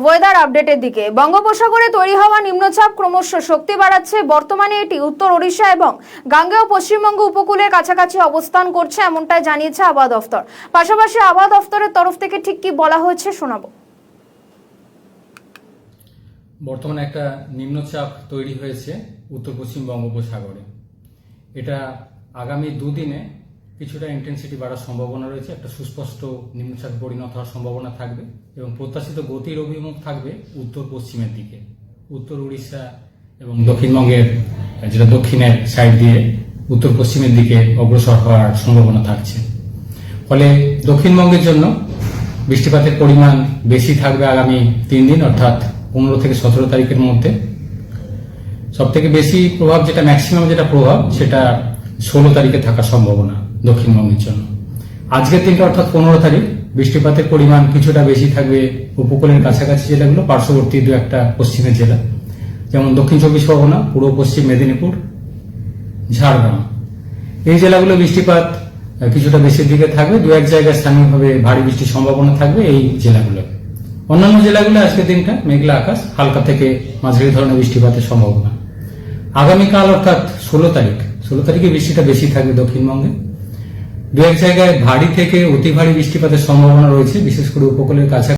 Weather আপডেটের দিকে। বঙ্গোপসাগরে তৈরি হওয়া নিম্নচাপ ক্রমশ শক্তি বাড়াচ্ছে। বর্তমানে এটি উত্তর ওড়িশা এবং গাঙ্গেয় পশ্চিমবঙ্গ উপকূলের কাছাকাছি অবস্থান করছে, এমনটাই জানিয়েছে আবহাওয়া দফতর। পাশাপাশি আবহাওয়া দফতরের তরফ থেকে ঠিক কি বলা হয়েছে শোনাবো। বর্তমানে একটা নিম্নচাপ তৈরি হয়েছে উত্তর পশ্চিম বঙ্গোপসাগরে। এটা আগামী দুদিনে কিছুটা ইন্টেন্সিটি বাড়ার সম্ভাবনা রয়েছে। একটা সুস্পষ্ট নিম্নচাপে পরিণত হওয়ার সম্ভাবনা থাকবে এবং প্রত্যাশিত গতির অভিমুখ থাকবে উত্তর পশ্চিমের দিকে। উত্তর উড়িষ্যা এবং দক্ষিণবঙ্গের যেটা দক্ষিণের সাইড দিয়ে উত্তর পশ্চিমের দিকে অগ্রসর হওয়ার সম্ভাবনা থাকছে। ফলে দক্ষিণবঙ্গের জন্য বৃষ্টিপাতের পরিমাণ বেশি থাকবে আগামী 3 দিন, অর্থাৎ 15 থেকে 17 তারিখের মধ্যে। সব থেকে বেশি প্রভাব যেটা ম্যাক্সিমাম যেটা প্রভাব সেটা 16 তারিখে থাকার সম্ভাবনা দক্ষিণবঙ্গের জন্য। আজকের দিনটা অর্থাৎ 15 তারিখ বৃষ্টিপাতের পরিমাণ কিছুটা বেশি থাকবে উপকূলের কাছাকাছি জেলাগুলো, পার্শ্ববর্তী দু একটা পশ্চিমের জেলা যেমন দক্ষিণ চব্বিশ পরগনা, পূর্ব পশ্চিম মেদিনীপুর, ঝাড়গ্রাম। এই জেলাগুলো বৃষ্টিপাত কিছুটা বেশির দিকে থাকবে। দু এক জায়গায় স্থানীয়ভাবে ভারী বৃষ্টির সম্ভাবনা থাকবে এই জেলাগুলো। অন্যান্য জেলাগুলো আজকের দিনটা মেঘলা আকাশ, হালকা থেকে মাঝারি ধরনের বৃষ্টিপাতের সম্ভাবনা। আগামীকাল অর্থাৎ 16 তারিখে বৃষ্টিটা বেশি থাকবে দক্ষিণবঙ্গে। দু এক জায়গায় ভারী থেকে অতি ভারী বৃষ্টিপাতের সম্ভাবনা রয়েছে, বিশেষ করে উপকূলের কাছাকাছি।